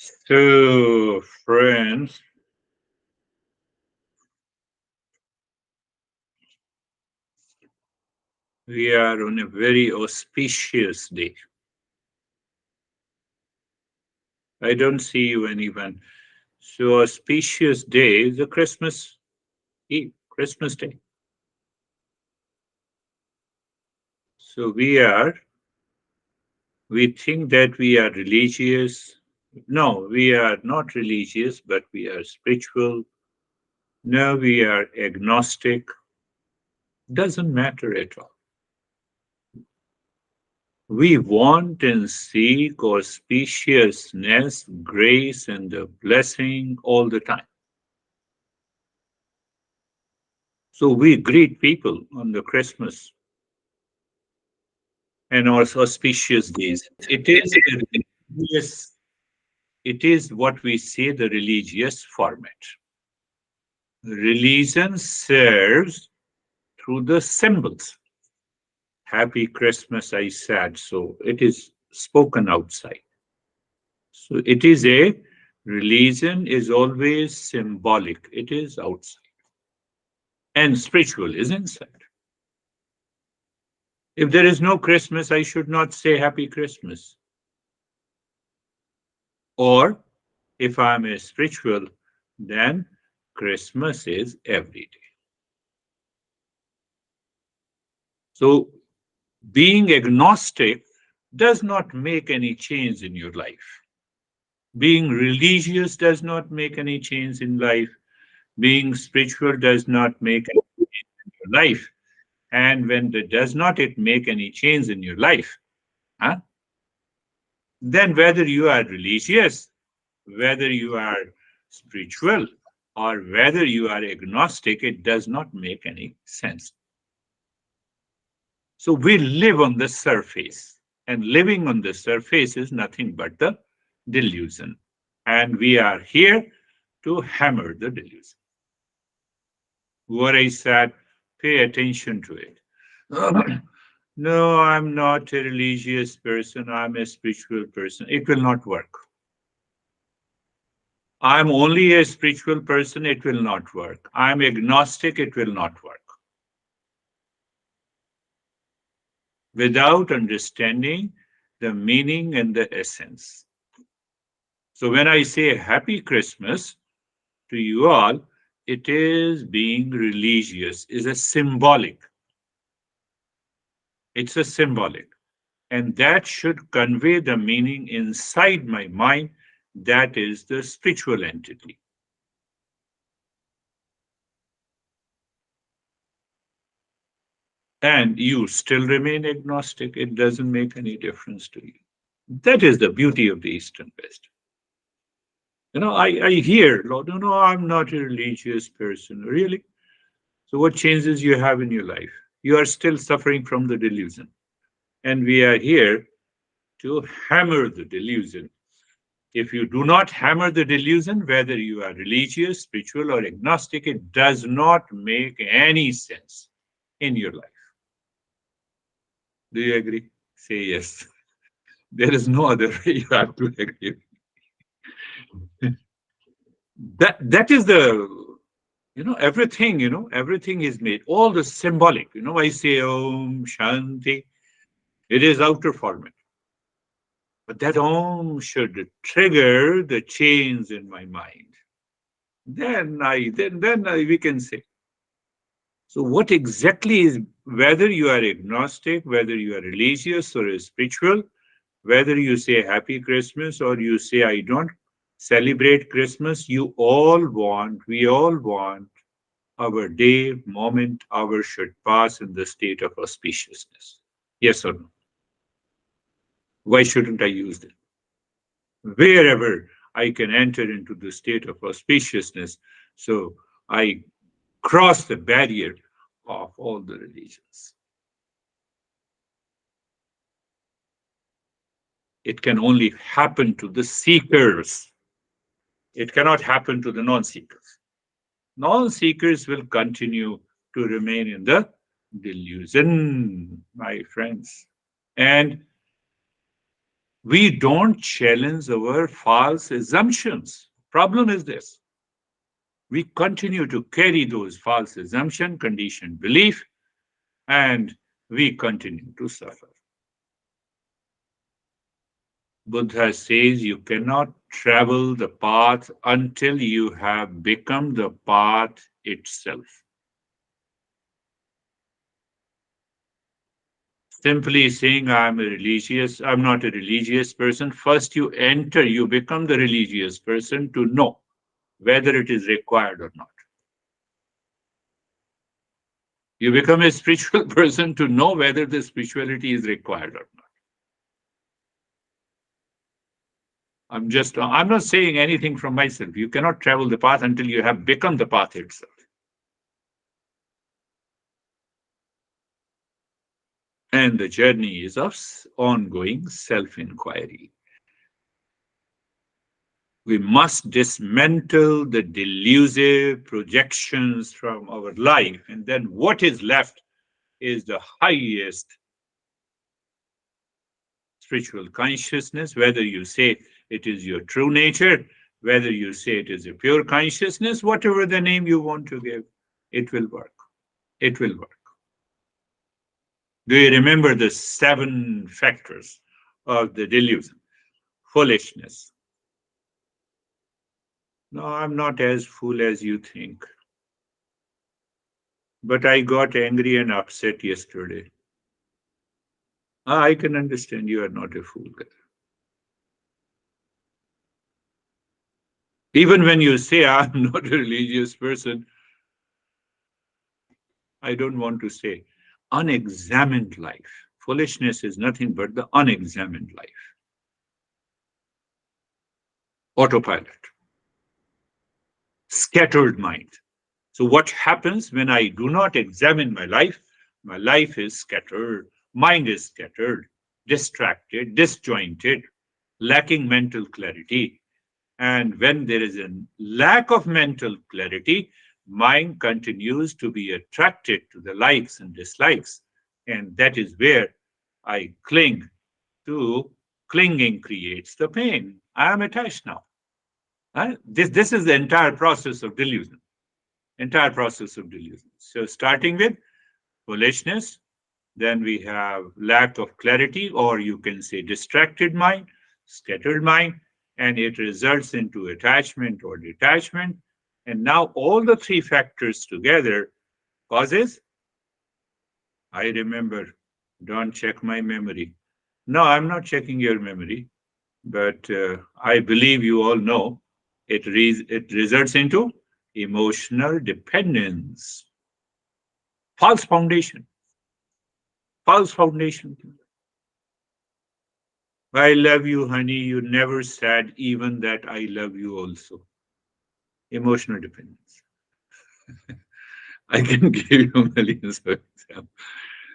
So, friends, we are on a very auspicious day. I don't see you anyone. So, auspicious day is a Christmas Eve, Christmas Day. So, we think that we are religious. No, we are not religious, but we are spiritual. No, we are agnostic. Doesn't matter at all. We want and seek auspiciousness, grace, and the blessing all the time. So we greet people on the Christmas and also auspicious days. Religious, it is what we say the religious format. Religion serves through the symbols. Happy Christmas, I said. So it is spoken outside. So it is a religion is always symbolic. It is outside. And spiritual is inside. If there is no Christmas, I should not say Happy Christmas. Or if I'm a spiritual, then Christmas is every day. So being agnostic does not make any change in your life. Being religious does not make any change in life. Being spiritual does not make any change in your life. And when it does not it make any change in your life, huh, then whether you are religious, whether you are spiritual, or whether you are agnostic, it does not make any sense. So we live on the surface, and living on the surface is nothing but the delusion. And we are here to hammer the delusion. What I said, pay attention to it. No, I'm not a religious person, I'm a spiritual person. It will not work. I'm only a spiritual person, it will not work. I'm agnostic, it will not work. Without understanding the meaning and the essence. So when I say Happy Christmas to you all, it is being religious, is a symbolic. It's a symbolic. And that should convey the meaning inside my mind. That is the spiritual entity. And you still remain agnostic. It doesn't make any difference to you. That is the beauty of the Eastern West. I hear, Lord, no, I'm not a religious person. Really? So what changes you have in your life? You are still suffering from the delusion. And we are here to hammer the delusion. If you do not hammer the delusion, whether you are religious, spiritual, or agnostic, it does not make any sense in your life. Do you agree? Say yes. There is no other way you have to agree. That is the everything, everything is made. All the symbolic, I say Om Shanti. It is outer format. But that Om should trigger the change in my mind. Then we can say. So what exactly is, whether you are agnostic, whether you are religious or spiritual, whether you say Happy Christmas or you say I don't celebrate Christmas, we all want our day, moment, hour should pass in the state of auspiciousness. Yes or no? Why shouldn't I use it? Wherever I can enter into the state of auspiciousness, so I cross the barrier of all the religions. It can only happen to the seekers. It cannot happen to the non seekers. Non seekers will continue to remain in the delusion, my friends. And We don't challenge our false assumptions. Problem is this: we continue to carry those false assumption, conditioned belief, and we continue to suffer. Buddha says you cannot travel the path until you have become the path itself. Simply saying I'm not a religious person. First you enter, you become the religious person to know whether it is required or not. You become a spiritual person to know whether the spirituality is required or not. I'm not saying anything from myself. You cannot travel the path until you have become the path itself. And the journey is of ongoing self inquiry. We must dismantle the delusive projections from our life, and then what is left is the highest spiritual consciousness, whether you say it is your true nature, whether you say it is a pure consciousness, whatever the name you want to give, it will work. It will work. Do you remember the 7 factors of the delusion? Foolishness. No, I'm not as fool as you think. But I got angry and upset yesterday. I can understand you are not a fool. Even when you say I'm not a religious person, I don't want to say unexamined life. Foolishness is nothing but the unexamined life. Autopilot, scattered mind. So, what happens when I do not examine my life? My life is scattered, mind is scattered, distracted, disjointed, lacking mental clarity. And when there is a lack of mental clarity, mind continues to be attracted to the likes and dislikes. And that is where I cling to. Clinging creates the pain. I am attached now. This is the entire process of delusion. Entire process of delusion. So starting with foolishness, then we have lack of clarity, or you can say distracted mind, scattered mind, and it results into attachment or detachment. And now all the 3 factors together causes, I remember, don't check my memory. No, I'm not checking your memory, but I believe you all know it results into emotional dependence, false foundation, false foundation. I love you, honey. You never said even that I love you also. Emotional dependence. I can give you millions of examples.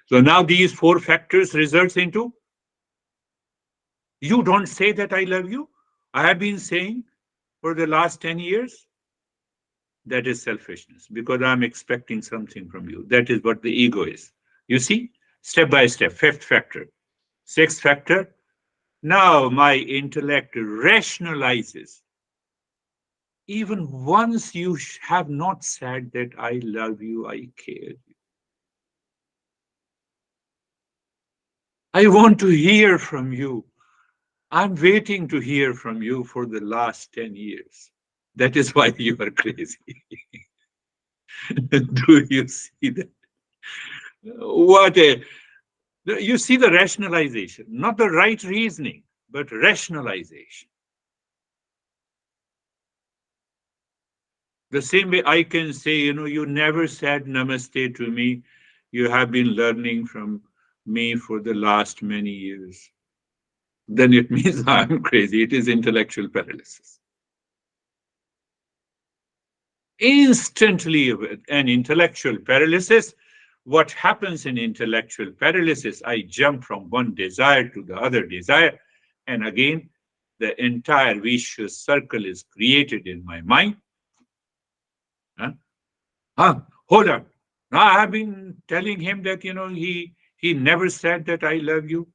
So now these 4 factors results into you don't say that I love you. I have been saying for the last 10 years. That is selfishness because I'm expecting something from you. That is what the ego is. You see, step by step, 5th factor, 6th factor. Now my intellect rationalizes. Even once you have not said that I love you, I care. I want to hear from you. I'm waiting to hear from you for the last 10 years. That is why you are crazy. Do you see that? What a You see the rationalization, not the right reasoning, but rationalization. The same way I can say, you never said namaste to me. You have been learning from me for the last many years. Then it means I'm crazy. It is intellectual paralysis. Instantly, an intellectual paralysis. What happens in intellectual paralysis? I jump from one desire to the other desire. And again, the entire vicious circle is created in my mind. Huh? Hold on. Now, I have been telling him that, he never said that I love you.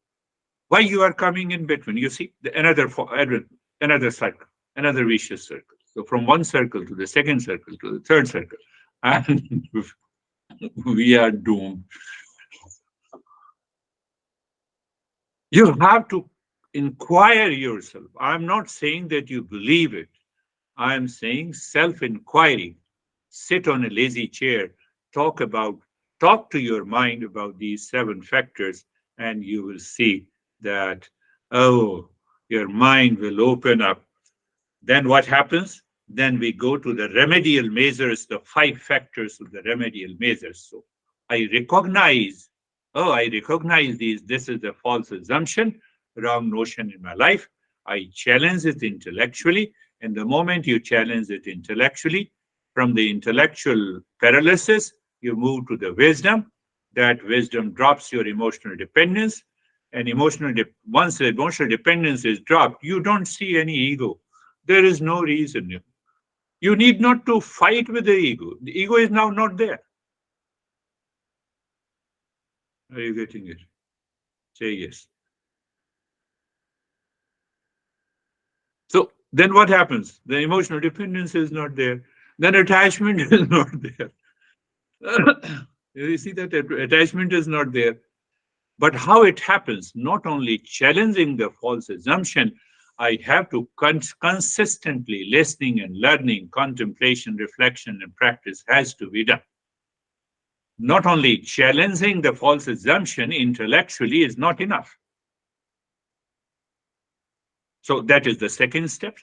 Why you are coming in between? You see, another cycle, another vicious circle. So from one circle to the second circle to the third circle, and we are doomed. You have to inquire yourself. I'm not saying that you believe it. I'm saying self-inquiry. Sit on a lazy chair, talk about, talk to your mind about these seven factors, and you will see that, oh, your mind will open up. Then what happens? Then we go to the remedial measures, the five factors of the remedial measures. So I recognize, oh, I recognize these. This is a false assumption, wrong notion in my life. I challenge it intellectually. And the moment you challenge it intellectually, from the intellectual paralysis, you move to the wisdom. That wisdom drops your emotional dependence. And once the emotional dependence is dropped, you don't see any ego. There is no reason. You need not to fight with the ego. The ego is now not there. Are you getting it? Say yes. So then what happens? The emotional dependence is not there. Then attachment is not there. You see that attachment is not there. But how it happens, not only challenging the false assumption, I have to consistently listening and learning, contemplation, reflection, and practice has to be done. Not only challenging the false assumption intellectually is not enough. So that is the second step.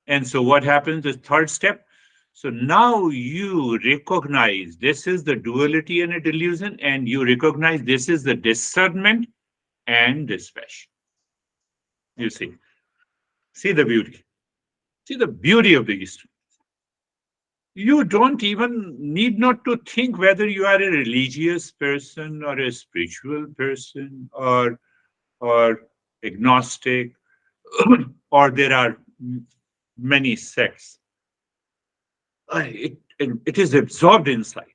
And so what happens, the third step? So now you recognize this is the duality and a delusion, and you recognize this is the discernment and dispassion. You see the beauty. See the beauty of the East. You don't even need not to think whether you are a religious person or a spiritual person or agnostic or there are many sects. It is absorbed inside.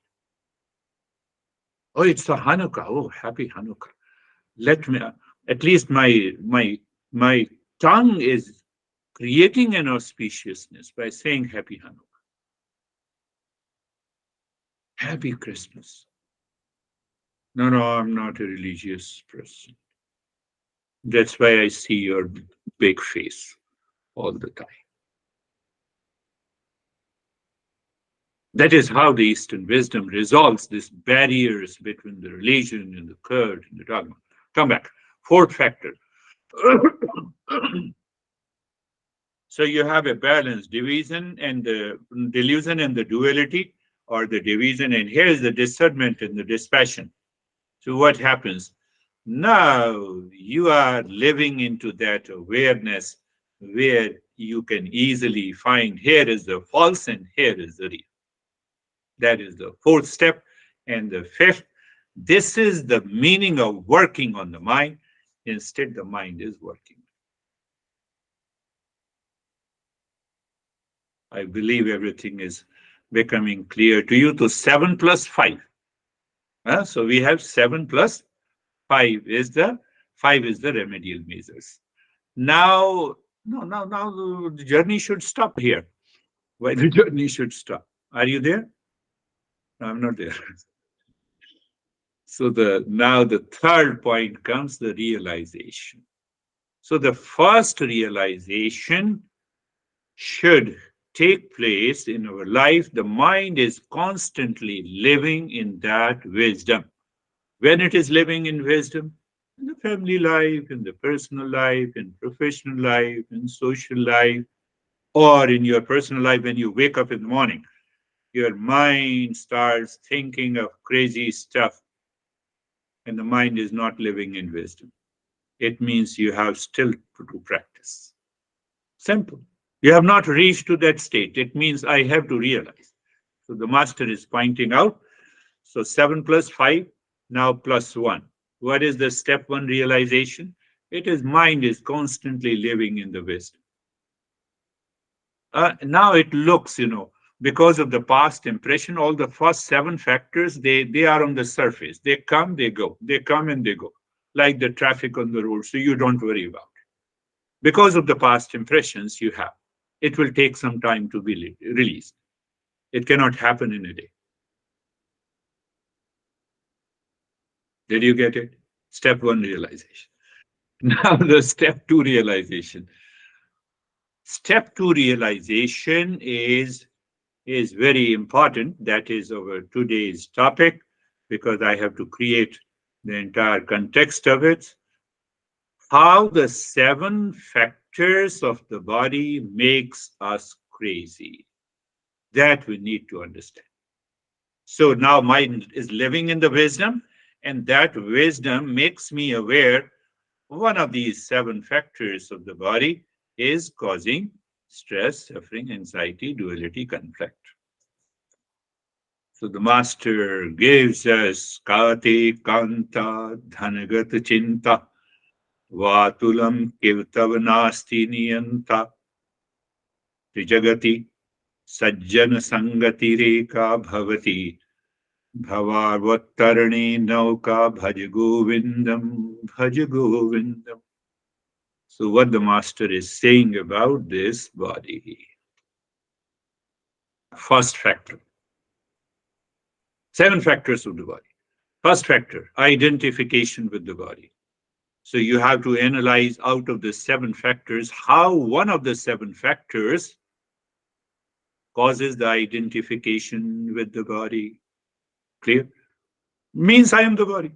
Oh, it's a Hanukkah. Oh, happy Hanukkah. Let me at least my tongue is creating an auspiciousness by saying happy Hanukkah. Happy Christmas. No, no, I'm not a religious person. That's why I see your big face all the time. That is how the Eastern wisdom resolves these barriers between the religion and the cult and the dogma. Come back. Fourth factor. So you have a balance, division and the delusion and the duality, or the division, and here is the discernment and the dispassion. So what happens? Now you are living into that awareness where you can easily find here is the false and here is the real. That is the fourth step. And the fifth, this is the meaning of working on the mind. Instead, the mind is working. I believe everything is becoming clear to you. To 7 plus 5. So we have 7 plus 5 is the remedial measures. Now, now the journey should stop here. Why the journey should stop? Are you there? No, I'm not there. So now the third point comes, the realization. So the first realization should take place in our life. The mind is constantly living in that wisdom. When it is living in wisdom, in the family life, in the personal life, in professional life, in social life, or in your personal life, when you wake up in the morning, your mind starts thinking of crazy stuff, and the mind is not living in wisdom. It means you have still to do practice. Simple. You have not reached to that state. It means I have to realize. So the master is pointing out. So 7 plus 5, now plus 1. What is the step 1 realization? It is mind is constantly living in the wisdom. Now it looks, because of the past impression, all the first 7 factors, they are on the surface. They come, they go. They come and they go. like the traffic on the road, so you don't worry about it. Because of the past impressions you have, it will take some time to be released. It cannot happen in a day. Did you get it? Step one, realization. Now, the step two, realization. Step two, realization is very important. That is our today's topic because I have to create the entire context of it. How the seven factors of the body makes us crazy. That we need to understand. So now mind is living in the wisdom, and that wisdom makes me aware one of these seven factors of the body is causing stress, suffering, anxiety, duality, conflict. So the master gives us kate kanta dhanagat chinta vatulam kivtavanasti niyanta trijagati sajjana sangati reka bhavati bhavarvattarane nauka bhaj govindam. So what the master is saying about this body. First factor. Seven factors of the body. First factor, identification with the body. So you have to analyze out of the seven factors how one of the seven factors causes the identification with the body. Clear? Means I am the body.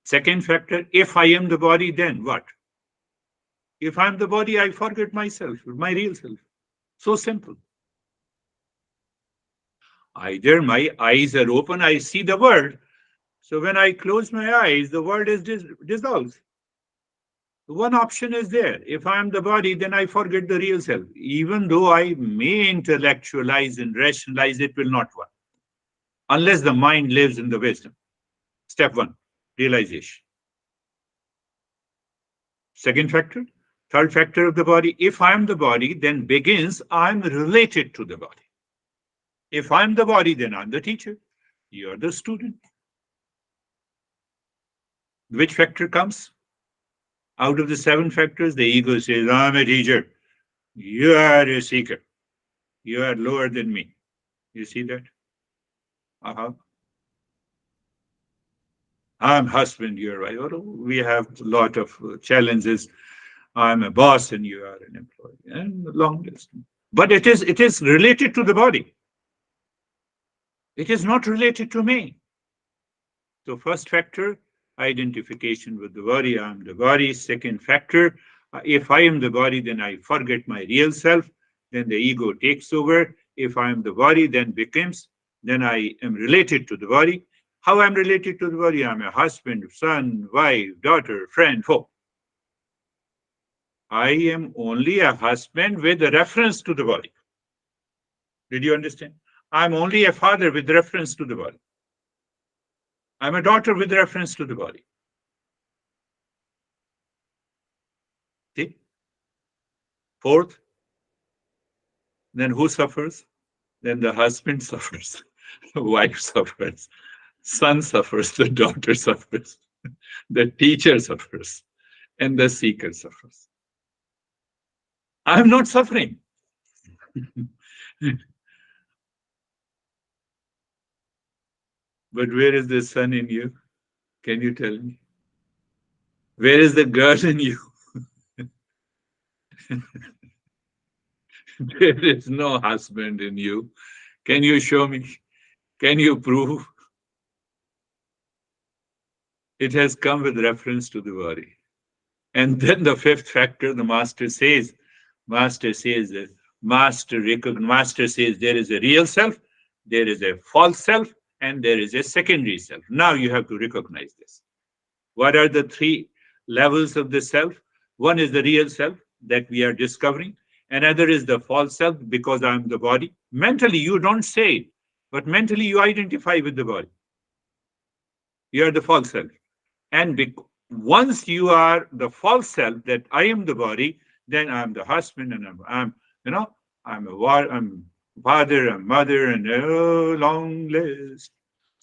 Second factor, if I am the body, then what? If I'm the body, I forget myself, my real self. So simple. Either my eyes are open, I see the world. So when I close my eyes, the world is dissolved. One option is there. If I am the body, then I forget the real self. Even though I may intellectualize and rationalize, it will not work unless the mind lives in the wisdom. Step one, realization. Second factor, third factor of the body. If I am the body, then begins I'm related to the body. If I'm the body, then I'm the teacher. You're the student. Which factor comes? Out of the seven factors, the ego says, I'm a teacher. You are a seeker. You are lower than me. You see that? Uh-huh. I'm husband, you're right. Or we have a lot of challenges. I'm a boss and you are an employee. And long distance. But it is related to the body. It is not related to me. So first factor, identification with the body. I'm the body. Second factor, if I am the body, then I forget my real self. Then the ego takes over. If I am the body, then I am related to the body. How I'm related to the body? I'm a husband, son, wife, daughter, friend, foe. I am only a husband with a reference to the body. Did you understand? I'm only a father with reference to the body. I'm a daughter with reference to the body. See? Fourth, then who suffers? Then the husband suffers, the wife suffers, son suffers, the daughter suffers, the teacher suffers, and the seeker suffers. I'm not suffering. But where is the son in you? Can you tell me? Where is the girl in you? There is no husband in you. Can you show me? Can you prove? It has come with reference to the body. And then the fifth factor, the master says that master says there is a real self, there is a false self, and there is a secondary self. Now you have to recognize this. What are the three levels of the self? One is the real self that we are discovering. Another is the false self because I'm the body. Mentally, you don't say it, but mentally you identify with the body. You are the false self. And once you are the false self that I am the body, then I'm the husband and I'm father and mother and a long list.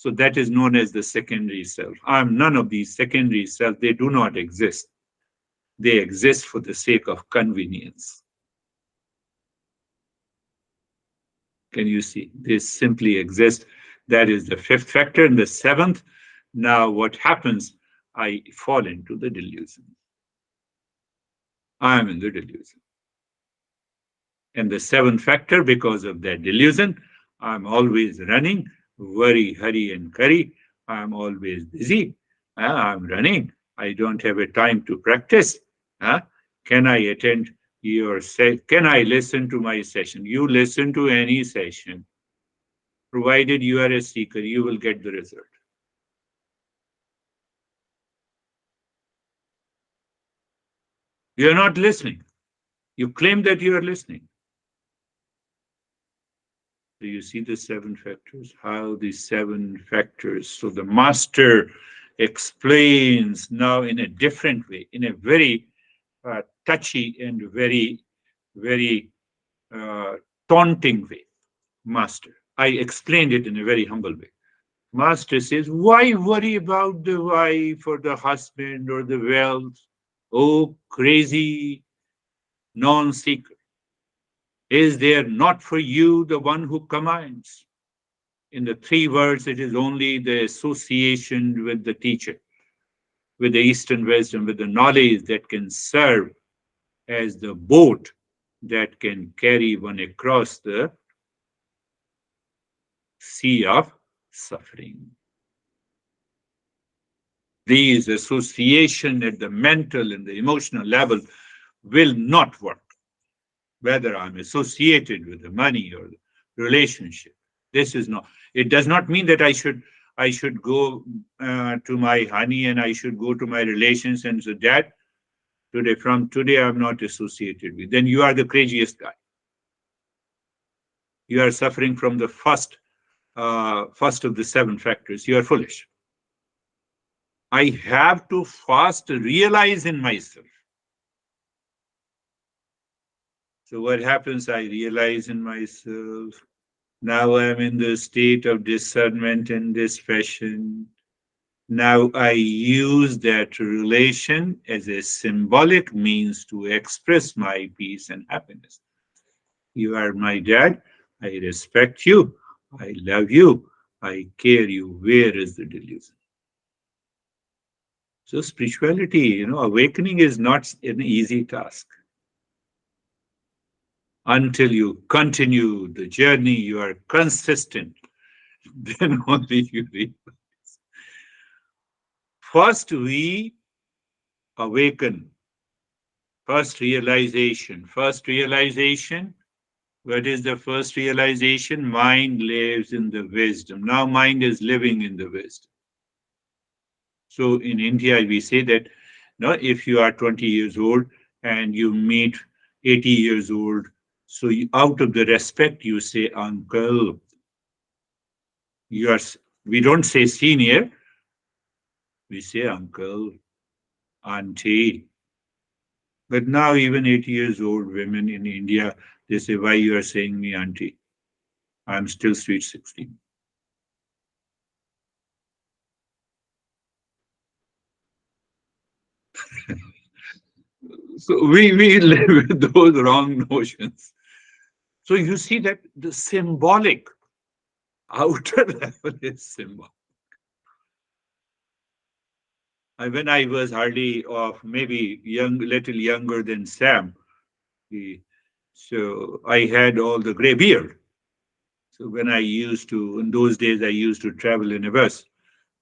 So that is known as the secondary self. I'm none of these secondary self. They do not exist. They exist for the sake of convenience. Can you see? They simply exist. That is the fifth factor. And the seventh, now what happens? I fall into the delusion. I am in the delusion. And the seventh factor, because of that delusion, I'm always running, worry, hurry, and curry. I'm always busy. I'm running. I don't have a time to practice. Can I attend can I listen to my session? You listen to any session. Provided you are a seeker, you will get the result. You're not listening. You claim that you are listening. So you see the seven factors, how the seven factors. So the master explains now in a different way, in a very touchy and very uh, taunting way. Master. I explained it in a very humble way. Master says, why worry about the wife or the husband or the wealth? Oh, crazy non seeker. Is there not for you the one who commands? In the three words, it is only the association with the teacher, with the Eastern wisdom, with the knowledge that can serve as the boat that can carry one across the sea of suffering. These association at the mental and the emotional level will not work, whether I'm associated with the money or the relationship. This is not. It does not mean that I should go to my honey and I should go to my relations and so that from today I'm not associated with. Then you are the craziest guy. You are suffering from the first of the seven factors. You are foolish. I have to first realize in myself. So what happens? I realize in myself. Now I'm in the state of discernment and dispassion. Now I use that relation as a symbolic means to express my peace and happiness. You are my dad. I respect you. I love you. I care you. Where is the delusion? So spirituality, awakening is not an easy task. Until you continue the journey, you are consistent, then only you reach. First, we awaken. First realization. First realization. What is the first realization? Mind lives in the wisdom. Now, mind is living in the wisdom. So, in India, we say that if you are 20 years old and you meet 80 years old, so out of the respect, you say, uncle. You are. We don't say senior. We say uncle, auntie. But now even 80 years old women in India, they say, why you are saying me auntie? I'm still sweet 16. So we live with those wrong notions. So you see that the symbolic outer level is symbol. When I was hardly of maybe little younger than Sam, so I had all the gray beard. So when in those days, I used to travel in a bus.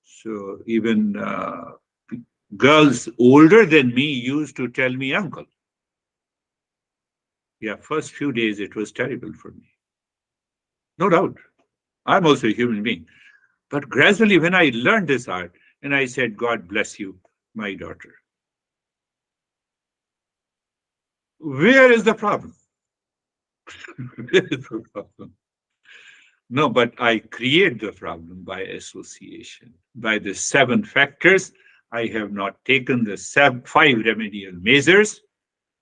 So even girls older than me used to tell me uncle. Yeah, first few days it was terrible for me. No doubt. I'm also a human being. But gradually, when I learned this art, and I said, God bless you, my daughter. Where is the problem? Where is the problem? No, but I create the problem by association. By the seven factors, I have not taken the five remedial measures,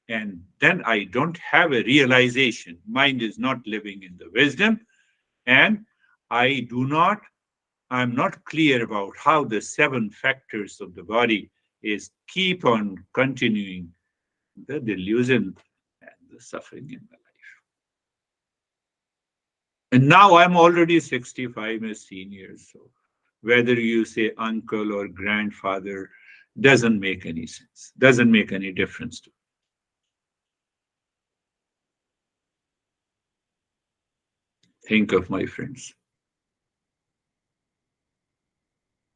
and then I don't have a realization. Mind is not living in the wisdom, and I do not I'm not clear about how the seven factors of the body is keep on continuing the delusion and the suffering in my life. And now I'm already 65, a senior, so whether you say uncle or grandfather doesn't make any sense, doesn't make any difference to me. Think of my friends.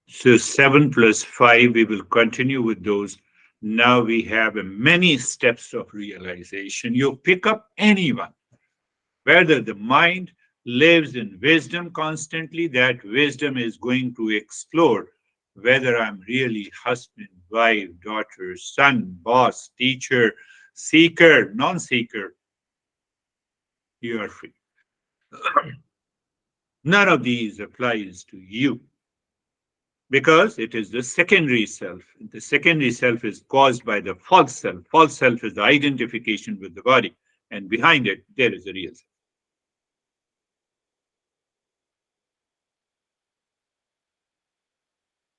So 7 plus 5, we will continue with those. Now we have many steps of realization. You pick up anyone, whether the mind lives in wisdom constantly, that wisdom is going to explore whether I'm really husband, wife, daughter, son, boss, teacher, seeker, non seeker. You are free. None of these applies to you because it is the secondary self. The secondary self is caused by the false self. False self is the identification with the body, and behind it, there is a real self.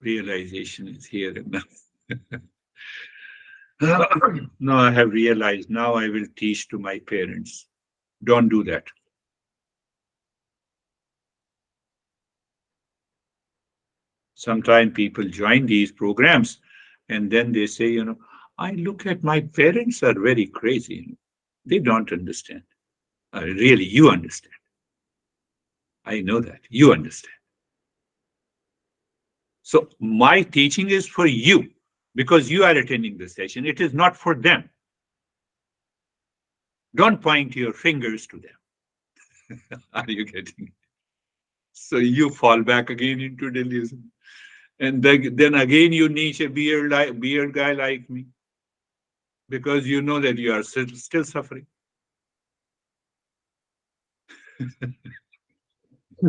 Realization is here and now. No, I have realized now I will teach to my parents. Don't do that. Sometimes people join these programs and then they say, I look at my parents are very crazy. They don't understand. Really, you understand. I know that. You understand. So my teaching is for you because you are attending the session. It is not for them. Don't point your fingers to them. Are you getting it? So you fall back again into delusion. And then again you need a beard guy like me because you know that you are still suffering.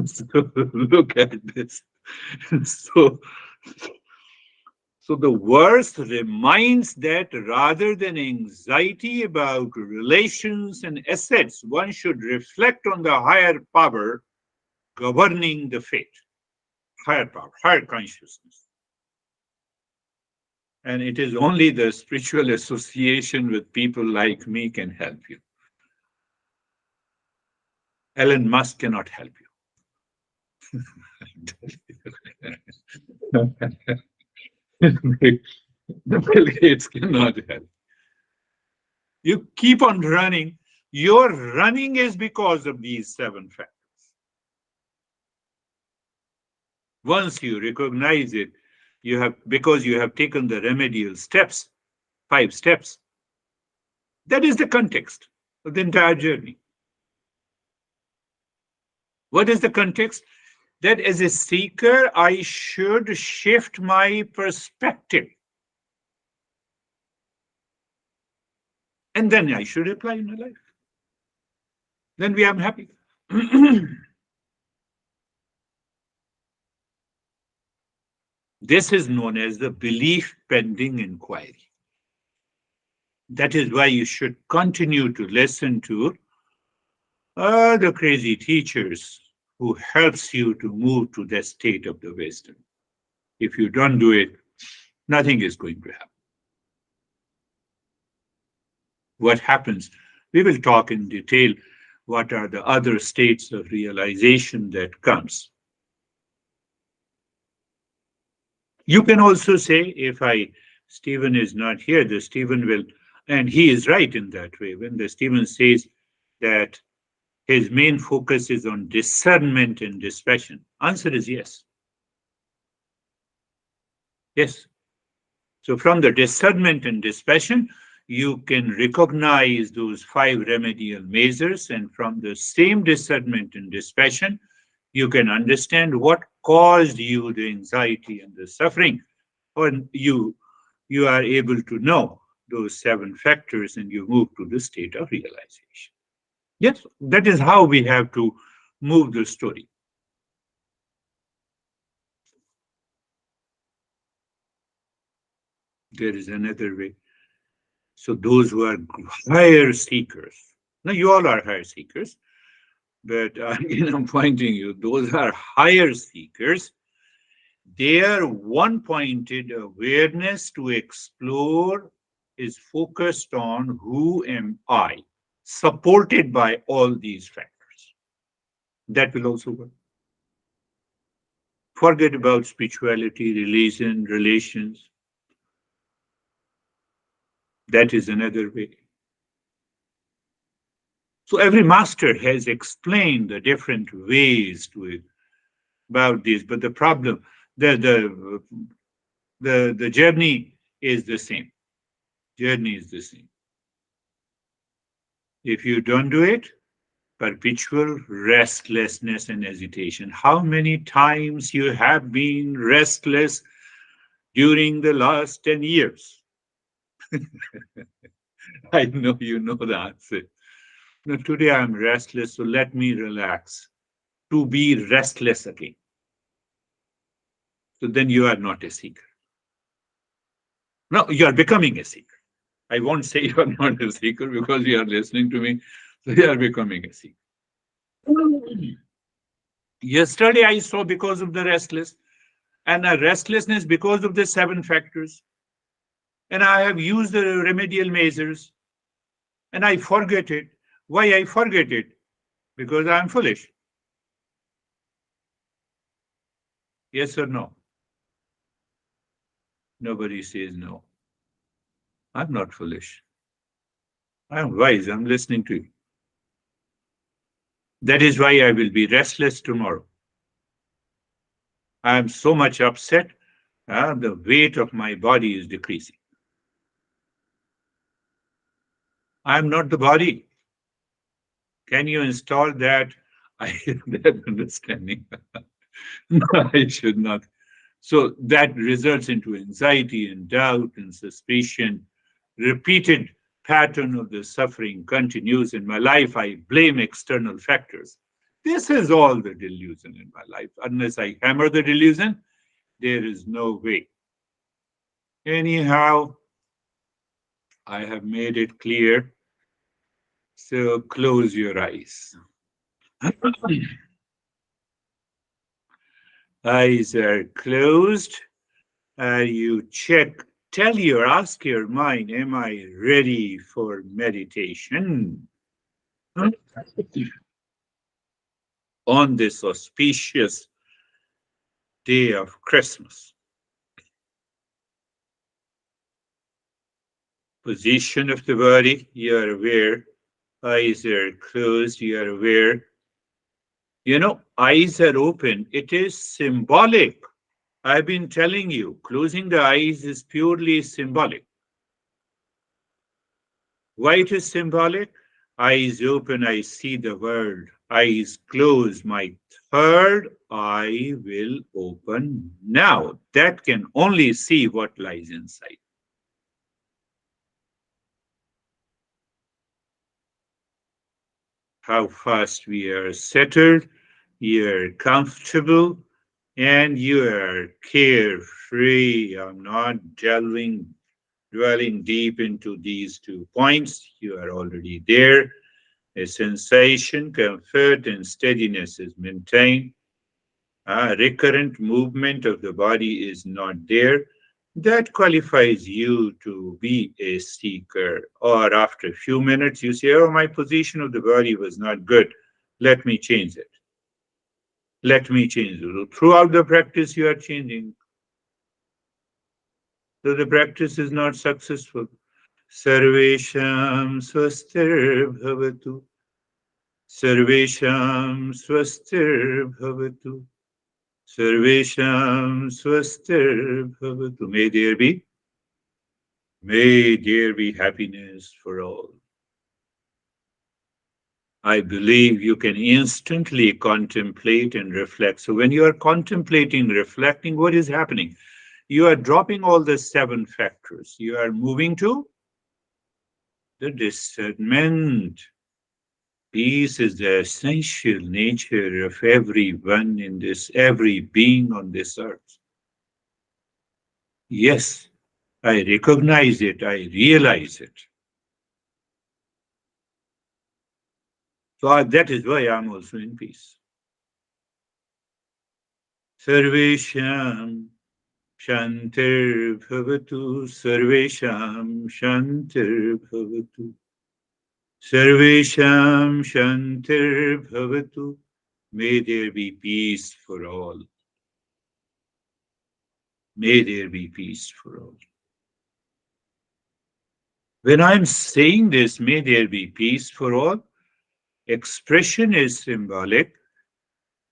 So look at this. So, so the verse reminds that rather than anxiety about relations and assets, one should reflect on the higher power governing the fate, higher power, higher consciousness. And it is only the spiritual association with people like me can help you. Elon Musk cannot help you. The Bill Gates cannot help. You keep on running. Your running is because of these seven factors. Once you recognize it, because you have taken the remedial steps, 5 steps. That is the context of the entire journey. What is the context? That as a seeker, I should shift my perspective. And then I should apply in my life. Then we are happy. This is known as the belief pending inquiry. That is why you should continue to listen to the crazy teachers who helps you to move to that state of the wisdom. If you don't do it, nothing is going to happen. What happens? We will talk in detail what are the other states of realization that comes. You can also say, if Stephen is not here, the Stephen will, and he is right in that way. When the Stephen says that his main focus is on discernment and dispassion, answer is yes. Yes. So from the discernment and dispassion, you can recognize those 5 remedial measures, and from the same discernment and dispassion, you can understand what caused you the anxiety and the suffering, or you are able to know those 7 factors and you move to the state of realization. Yes, that is how we have to move the story. There is another way. So those who are higher seekers, now you all are higher seekers, but again, I'm pointing you, those are higher seekers. Their one-pointed awareness to explore is focused on who am I, supported by all these factors. That will also work. Forget about spirituality, religion, relations. That is another way. So every master has explained the different ways to it about this, but the problem, the the the journey is the same. Journey is the same. If you don't do it, perpetual restlessness and agitation. How many times you have been restless during the last 10 years? I know you know the answer. No, today I'm restless, so let me relax. To be restless again. So then you are not a seeker. No, you are becoming a seeker. I won't say you are not a seeker because you are listening to me. So you are becoming a seeker. Yesterday I saw because of the restless and a restlessness because of the seven factors. And I have used the remedial measures and I forget it. Why I forget it? Because I'm foolish. Yes or no? Nobody says no. I'm not foolish. I'm wise. I'm listening to you. That is why I will be restless tomorrow. I am so much upset. The weight of my body is decreasing. I am not the body. Can you install that? I that understanding. No, I should not. So that results into anxiety and doubt and suspicion. Repeated pattern of the suffering continues in my life. I blame external factors. This is all the delusion in my life. Unless I hammer the delusion, there is no way. Anyhow, I have made it clear. So close your eyes. Eyes are closed. You check, tell your, ask your mind, am I ready for meditation on this auspicious day of Christmas? Position of the body, you are aware. Eyes are closed, you are aware. You know, eyes are open. It is symbolic. I've been telling you, closing the eyes is purely symbolic. Why it is symbolic? Eyes open, I see the world. Eyes closed, my third eye will open now. That can only see what lies inside. How fast we are settled, you are comfortable, and you are carefree. I'm not dwelling deep into these 2 points. You are already there. A sensation, comfort, and steadiness is maintained. Recurrent movement of the body is not there. That qualifies you to be a seeker. Or after a few minutes, you say, oh, my position of the body was not good. Let me change it. Let me change it. Throughout the practice, you are changing. So the practice is not successful. Sarvesham swastir bhavatu. Sarvesham swastir bhavatu. Sarvesham swastir bhavatu. May there be happiness for all. I believe you can instantly contemplate and reflect. So when you are contemplating, reflecting, what is happening? You are dropping all the seven factors. You are moving to the discernment. Peace is the essential nature of everyone in this, every being on this earth. Yes, I recognize it, I realize it. So that is why I'm also in peace. Sarvesham Shantir bhavatu sarvesham shantir bhavatu. Sarvesham shantir bhavatu. May there be peace for all. May there be peace for all. When I'm saying this, may there be peace for all, expression is symbolic.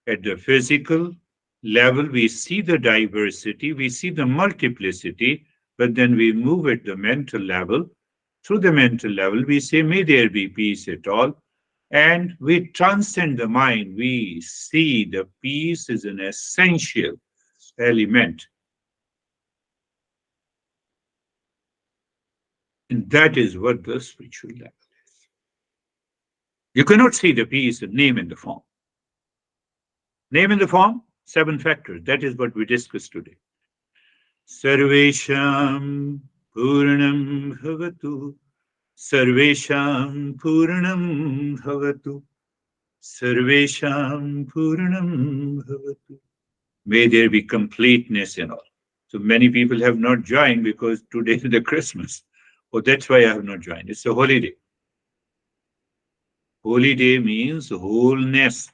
At the physical level, we see the diversity, we see the multiplicity, but then we move at the mental level. Through the mental level, we say, may there be peace at all. And we transcend the mind. We see the peace is an essential element. And that is what the spiritual level is. You cannot see the peace in name and the form. Name and the form, 7 factors. That is what we discussed today. Sarvesham Purnam Bhavatu. Sarvesham Purnam Bhavatu. Sarvesham Purnam Bhavatu. May there be completeness in all. So many people have not joined because today is the Christmas. Oh, that's why I have not joined. It's a holiday. Holy day means wholeness.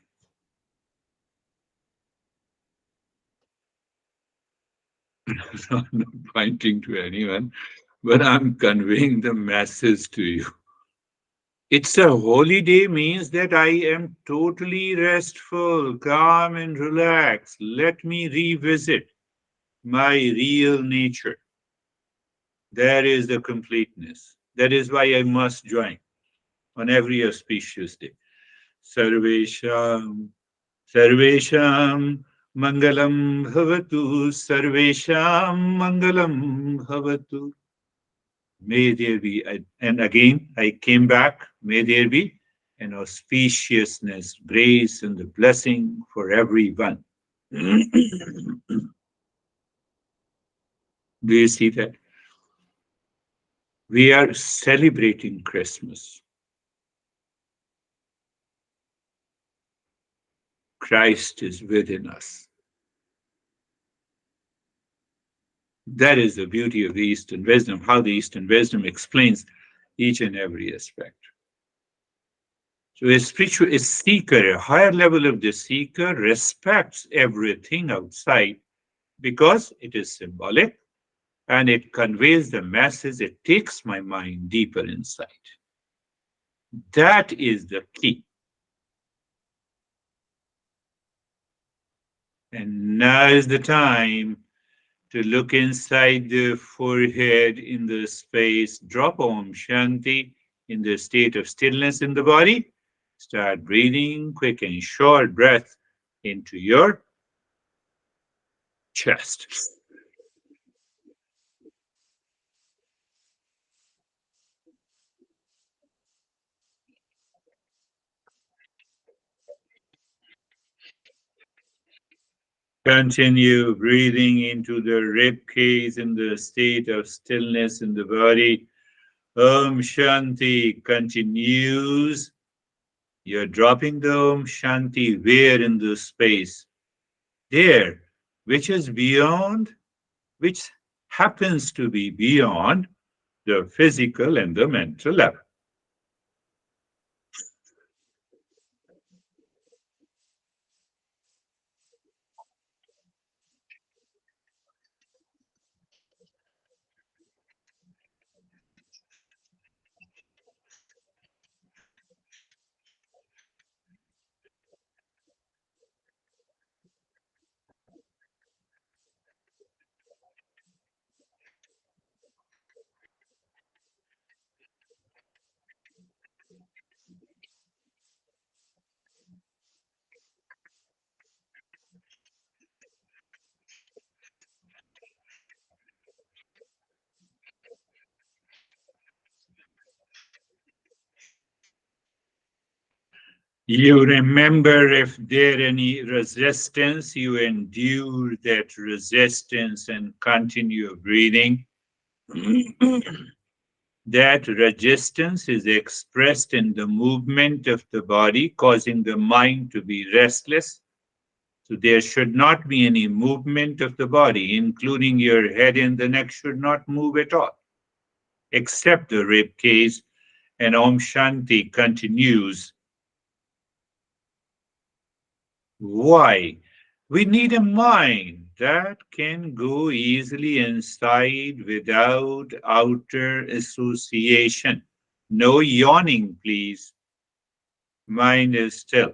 I'm not pointing to anyone, but I'm conveying the message to you. It's a holy day means that I am totally restful, calm, and relaxed. Let me revisit my real nature. There is the completeness. That is why I must join on every auspicious day. Sarvesham, Sarvesham, Mangalam Bhavatu, Sarvesham, Mangalam Bhavatu. May there be, and again I came back, may there be an auspiciousness, grace, and the blessing for everyone. Do you see that? We are celebrating Christmas. Christ is within us. That is the beauty of the Eastern wisdom, how the Eastern wisdom explains each and every aspect. So a spiritual a seeker, a higher level of the seeker respects everything outside because it is symbolic and it conveys the message, it takes my mind deeper inside. That is the key. And now is the time to look inside the forehead in the space, drop Om Shanti in the state of stillness in the body. Start breathing quick and short breath into your chest. Continue breathing into the rib cage in the state of stillness in the body. Om Shanti continues. You're dropping the Om Shanti where in the space? There, which is beyond, which happens to be beyond the physical and the mental level. You remember if there any resistance, you endure that resistance and continue breathing. That resistance is expressed in the movement of the body, causing the mind to be restless. So there should not be any movement of the body, including your head and the neck should not move at all, except the rib cage. And Om Shanti continues. Why? We need a mind that can go easily inside without outer association. No yawning, please. Mind is still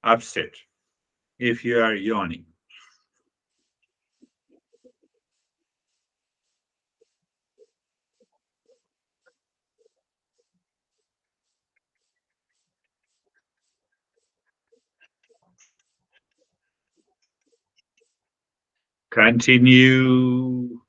upset if you are yawning. Continue.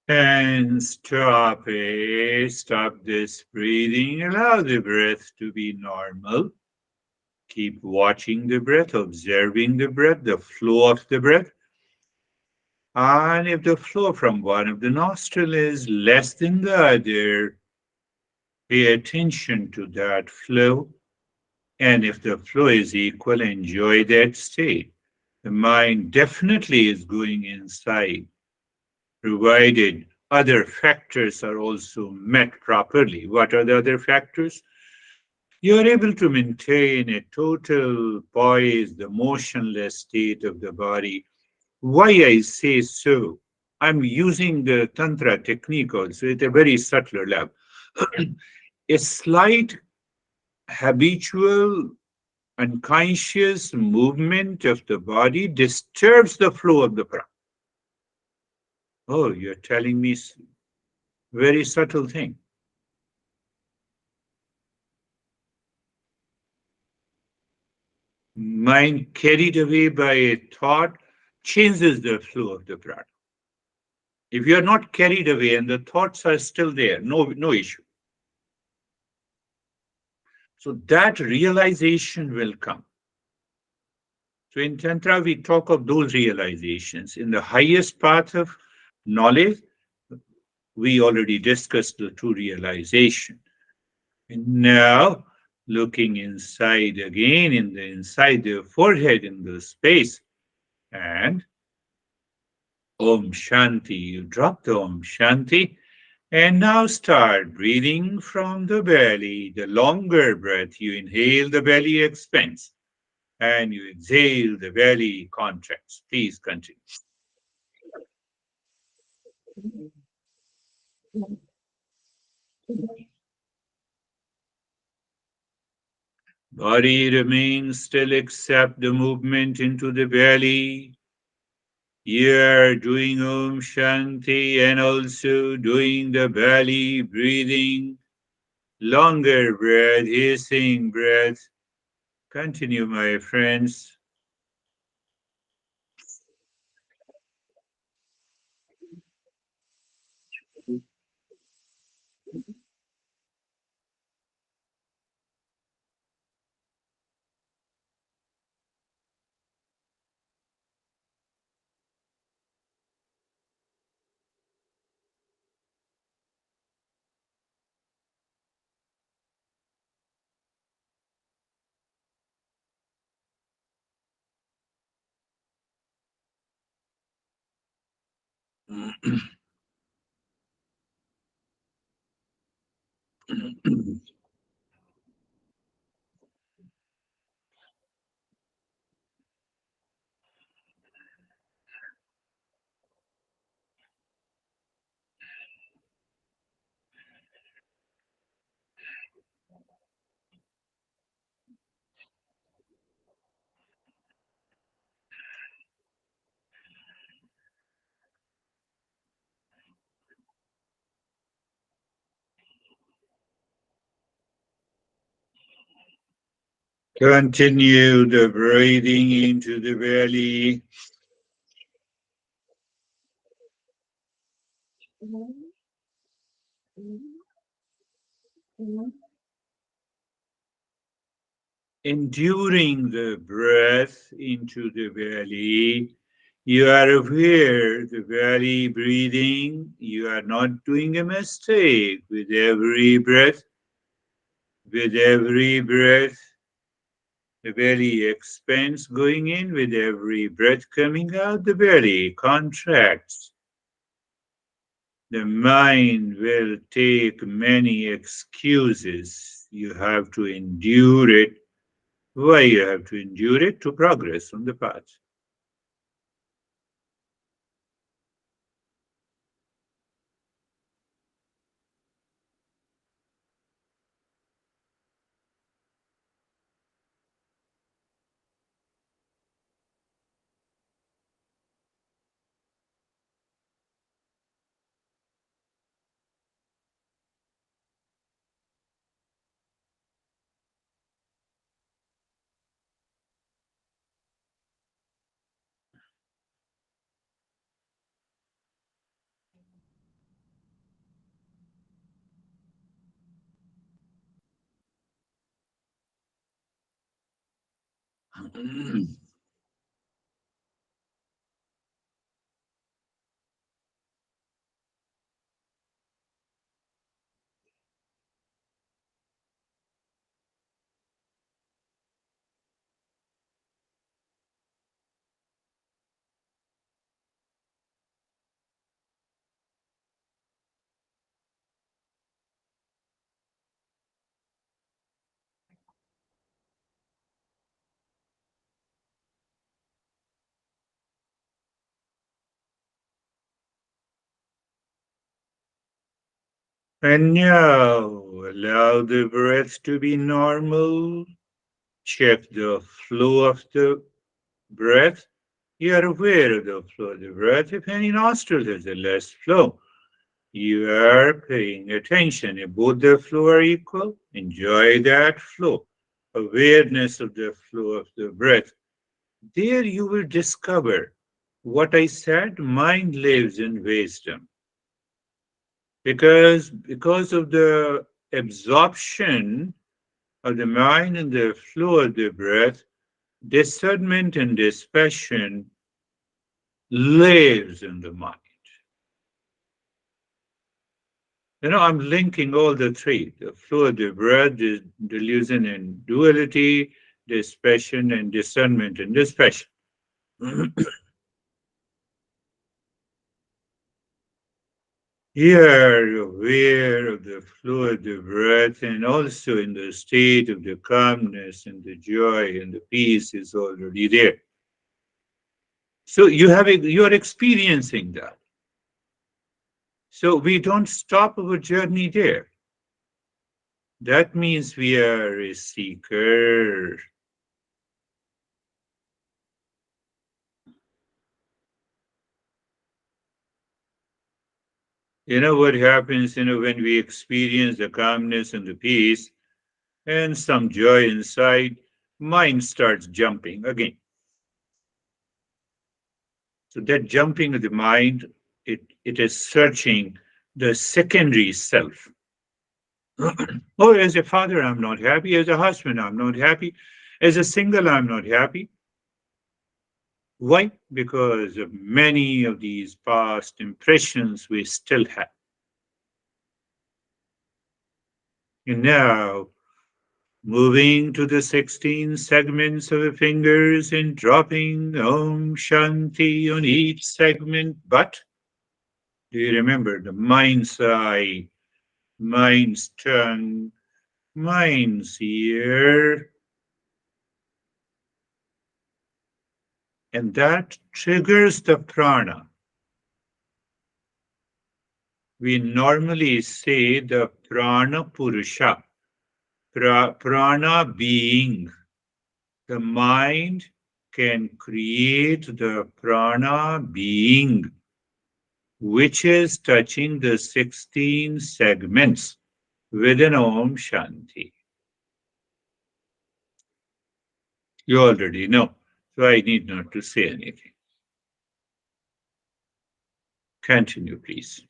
And stop it. Stop this breathing. Allow the breath to be normal. Keep watching the breath, observing the breath, the flow of the breath. And if the flow from one of the nostril is less than the other, pay attention to that flow. And if the flow is equal, enjoy that state. The mind definitely is going inside, provided other factors are also met properly. What are the other factors? You are able to maintain a total poise, the motionless state of the body. Why I say so? I'm using the tantra technique also at a very subtler level. A slight habitual unconscious movement of the body disturbs the flow of the prana. Oh, you're telling me very subtle thing. Mind carried away by a thought changes the flow of the prana. If you are not carried away and the thoughts are still there, no issue. So that realization will come. So in Tantra, we talk of those realizations. In the highest path of knowledge, we already discussed the two realization. And now, looking inside again, inside the forehead, in the space, and Om Shanti. You drop the Om Shanti, and now start breathing from the belly. The longer breath, you inhale, the belly expands, and you exhale, the belly contracts. Please continue. Body remains still except the movement into the belly. You're doing Om Shanti and also doing the belly breathing. Longer breath, hissing breath. Continue, my friends. Continue the breathing into the belly. Enduring the breath into the belly. You are aware the belly breathing. You are not doing a mistake with every breath. With every breath, the belly expands going in. With every breath coming out, the belly contracts. The mind will take many excuses. You have to endure it. Why you have to endure it? To progress on the path. And now allow the breath to be normal. Check the flow of the breath. You are aware of the flow of the breath. If any nostril has a less flow, you are paying attention. If both the flow are equal, enjoy that flow. Awareness of the flow of the breath. There you will discover what I said, mind lives in wisdom. Because of the absorption of the mind and the flow of the breath, discernment and dispassion lives in the mind. I'm linking all the three: the flow of the breath, the delusion and duality, dispassion and discernment and dispassion. Here, you're aware of the flow of the breath, and also in the state of the calmness and the joy and the peace is already there. So you are experiencing that. So we don't stop our journey there. That means we are a seeker. You know what happens, when we experience the calmness and the peace and some joy inside, mind starts jumping again. So that jumping of the mind, it is searching the secondary self. Oh, as a father, I'm not happy. As a husband, I'm not happy. As a single, I'm not happy. Why? Because of many of these past impressions we still have. And now, moving to the 16 segments of the fingers and dropping Om Shanti on each segment, but Do you remember the mind's eye, mind's tongue, mind's ear? And that triggers the prana. We normally say the prana purusha, prana being. The mind can create the prana being, which is touching the 16 segments within Om Shanti. You already know, so I need not to say anything. Continue, please.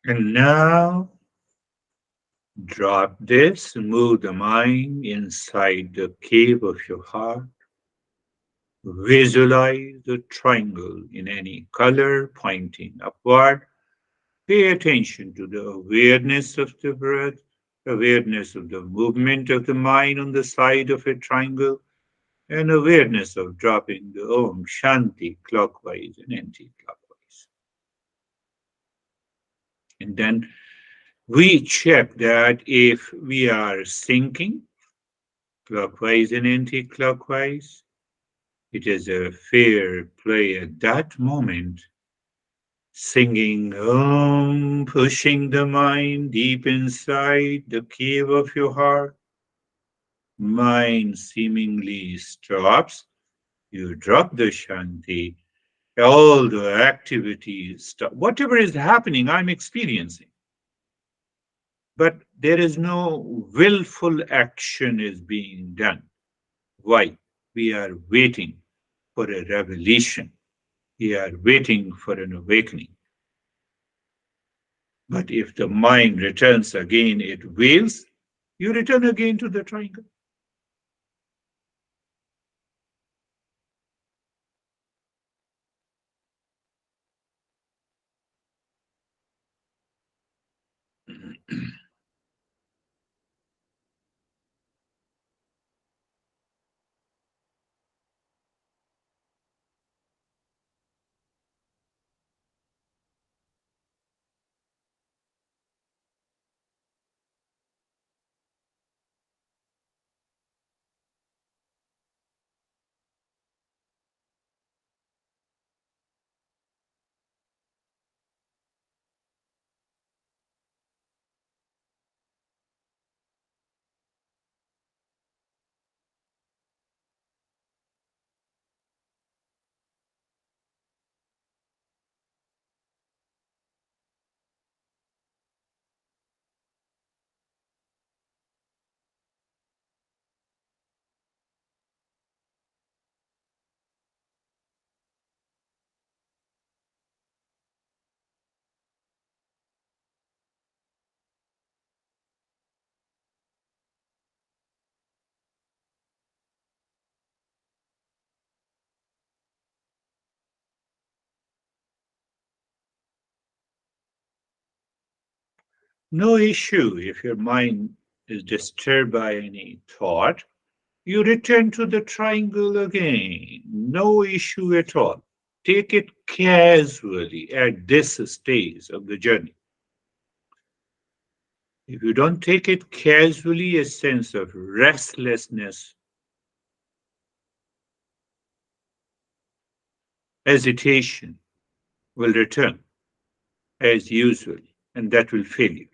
And now drop this, move the mind inside the cave of your heart. Visualize a triangle in any color pointing upward. Pay attention to the awareness of the breath, awareness of the movement of the mind on the side of a triangle, and awareness of dropping the Om Shanti clockwise and anti clockwise. And then we check that if we are sinking clockwise and anti clockwise, it is a fair play at that moment, singing Om, pushing the mind deep inside the cave of your heart. Mind seemingly stops. You drop the Shanti. All the activities stop. Whatever is happening, I'm experiencing. But there is no willful action is being done. Why? We are waiting for a revelation. We are waiting for an awakening. But if the mind returns again, it wails, you return again to the triangle. No issue if your mind is disturbed by any thought. You return to the triangle again. No issue at all. Take it casually at this stage of the journey. If you don't take it casually, a sense of restlessness, hesitation will return as usual, and that will fail you.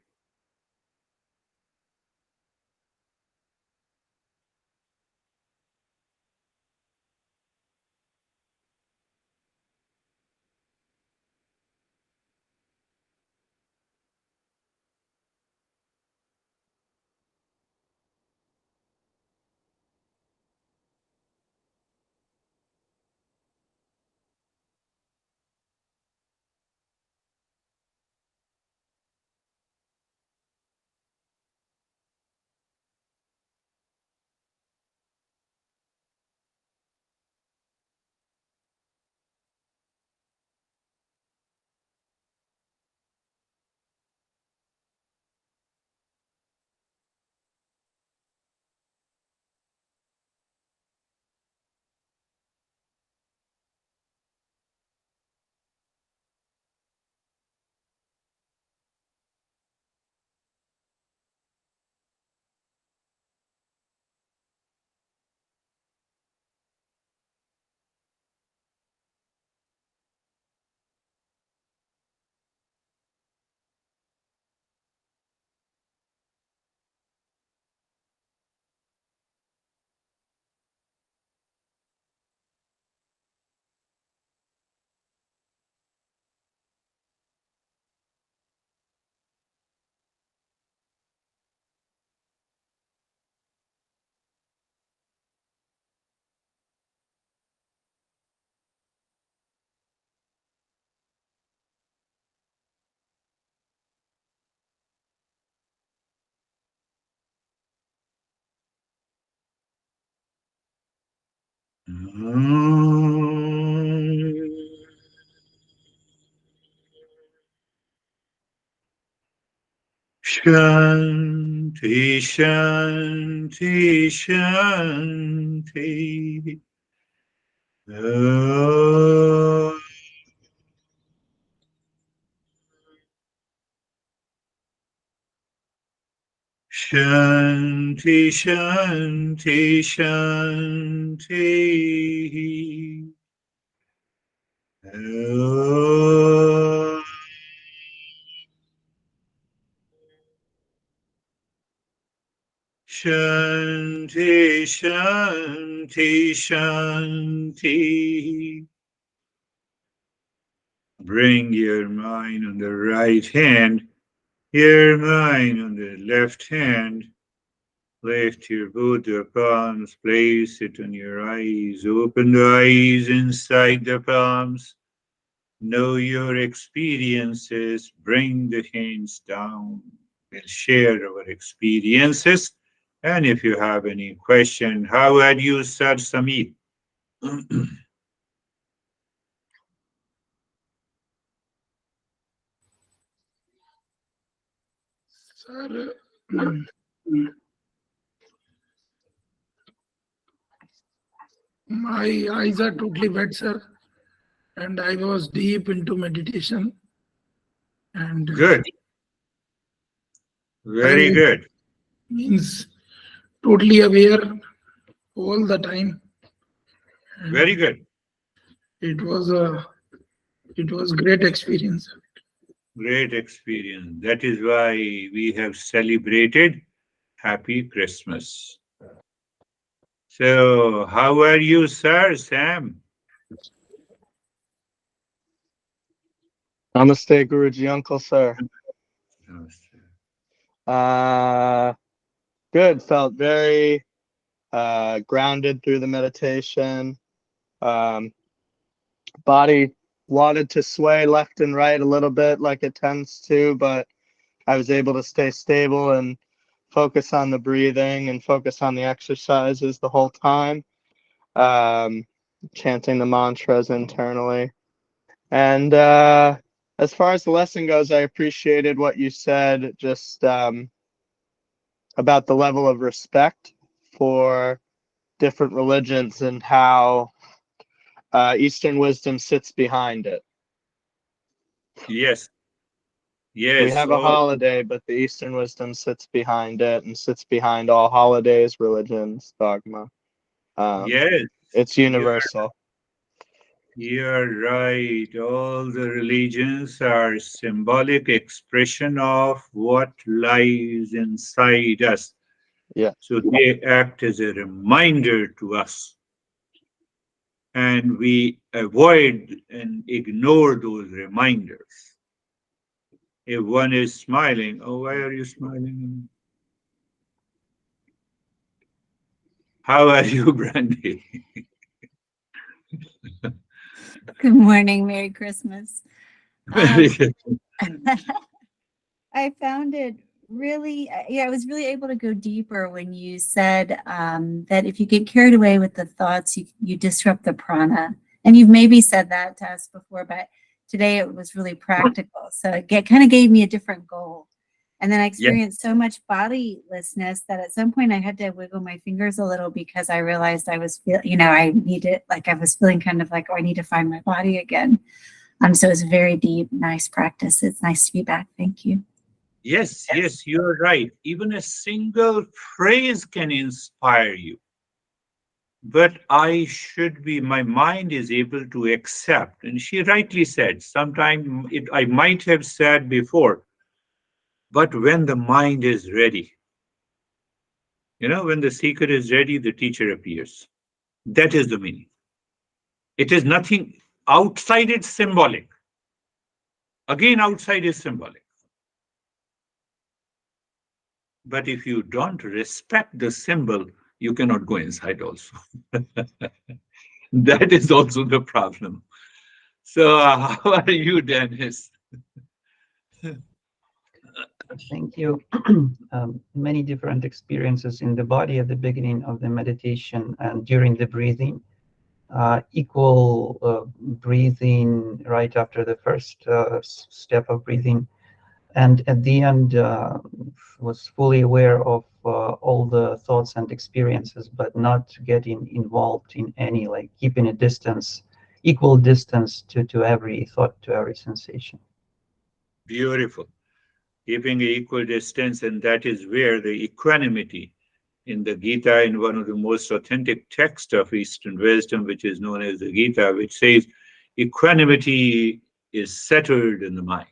Shanti, Shanti, Shanti. Oh. Shanti, Shanti, Shanti. Oh. Shanti, Shanti, Shanti. Bring your mind on the right hand, your mind on the left hand. Lift your both your palms, place it on your eyes. Open the eyes inside the palms. Know your experiences. Bring the hands down. We'll share our experiences. And if you have any question, how had you, Sir Samir? Sir, my eyes are totally wet, sir, and I was deep into meditation, and Good. I Very was good. means totally aware all the time, Very and good. it was a it was great experience. Great experience. That is why we have celebrated Happy Christmas. So, how are you, Sir Sam? Namaste, Guruji, Uncle Sir. Namaste. Uh, Good. Felt very grounded through the meditation. Um, Body wanted to sway left and right a little bit like it tends to, but I was able to stay stable and focus on the breathing and focus on the exercises the whole time, um, chanting the mantras internally. And as far as the lesson goes, I appreciated what you said just about the level of respect for different religions and how Eastern wisdom sits behind it. Yes, We yes, have a oh, holiday, but the Eastern wisdom sits behind it and sits behind all holidays, religions, dogma. yes, It's you're, universal. you're right. All the religions are symbolic expression of what lies inside us. Yeah. So they act as a reminder to us, and we avoid and ignore those reminders. If one is smiling, oh, why are you smiling? How are you, Brandy? Good morning. Merry Christmas. Very Um, good. I found it really, yeah, I was really able to go deeper when you said that if you get carried away with the thoughts, you disrupt the prana. And you've maybe said that to us before, but today it was really practical. So it kind of gave me a different goal. And then I Yes, experienced so much bodilessness that at some point I had to wiggle my fingers a little because I realized I was I needed, like I was feeling kind of like, oh, I need to find my body again. So it's very deep, nice practice. It's nice to be back. Thank you. yes, yes, you're right. Even a single phrase can inspire you. But my mind is able to accept. And she rightly said, sometime I might have said before, but when the mind is ready, when the seeker is ready, the teacher appears. That is the meaning. It is nothing outside, it's symbolic. Again, outside is symbolic. But if you don't respect the symbol, you cannot go inside also. That is also the problem. So, how are you, Dennis? Thank you. Many different experiences in the body at the beginning of the meditation and during the breathing. Equal breathing right after the first step of breathing. And at the end, was fully aware of all the thoughts and experiences, but not getting involved in any, like keeping a distance, equal distance to every thought, to every sensation. Beautiful. Keeping equal distance, and that is where the equanimity in the Gita, in one of the most authentic texts of Eastern wisdom, which is known as the Gita, which says equanimity is settled in the mind.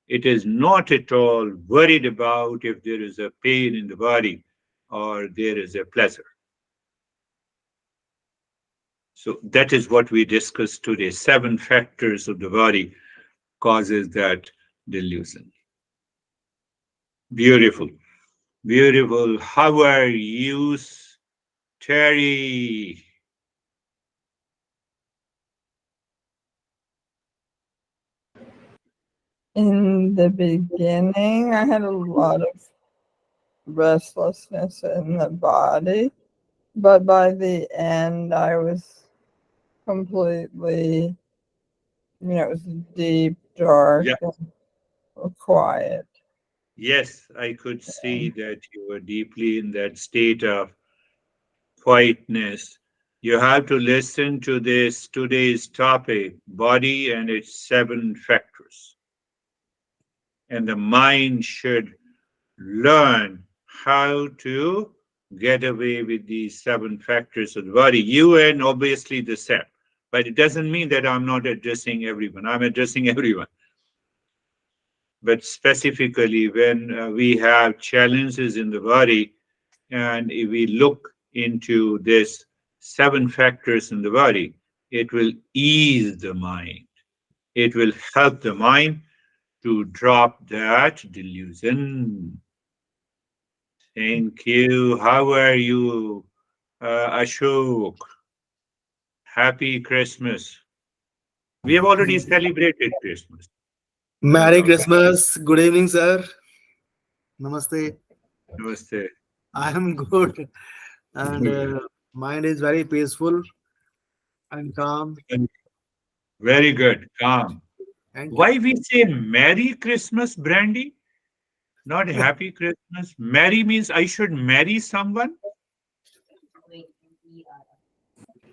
It is not at all worried about if there is a pain in the body or there is a pleasure. So that is what we discussed today. 7 factors of the body causes that delusion. Beautiful. Beautiful. How are you, Terry? In the beginning, I had a lot of restlessness in the body, but by the end, I was completely, it was deep, dark, Yeah. and quiet. Yes, I could see that you were deeply in that state of quietness. You have to listen to this today's topic, body and its 7 factors. And the mind should learn how to get away with these 7 factors of the body. You and obviously the self. But it doesn't mean that I'm not addressing everyone. I'm addressing everyone. But specifically, when we have challenges in the body, and if we look into this 7 factors in the body, it will ease the mind. It will help the mind to drop that delusion. Thank you. How are you, Ashok? Happy Christmas. We have already celebrated Christmas. Merry Okay. Christmas. Good evening, sir. Namaste. Namaste. I am good, and mind is very peaceful and calm. Very good. Calm. Thank you. Why we say Merry Christmas, Brandy? Not Happy Christmas. Marry means I should marry someone.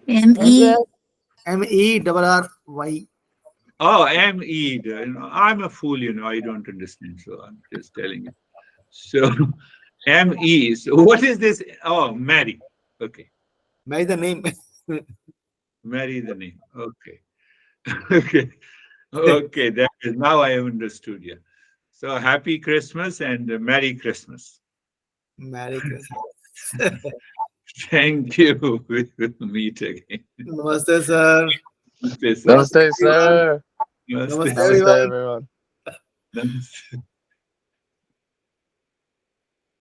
M-E. MERRY. Oh, M-E. I'm a fool, I don't understand. So I'm just telling you. So M-E. So what is this? Oh, marry. Okay. By the name. Marry the name. Okay. Okay. Okay. That is, now I have understood you. So happy Christmas and Merry Christmas. Merry Christmas. Thank you. We'll meet again. Namaste, sir. Namaste, sir. Namaste, sir. Namaste, Namaste, sir. Namaste, everyone. everyone. Namaste.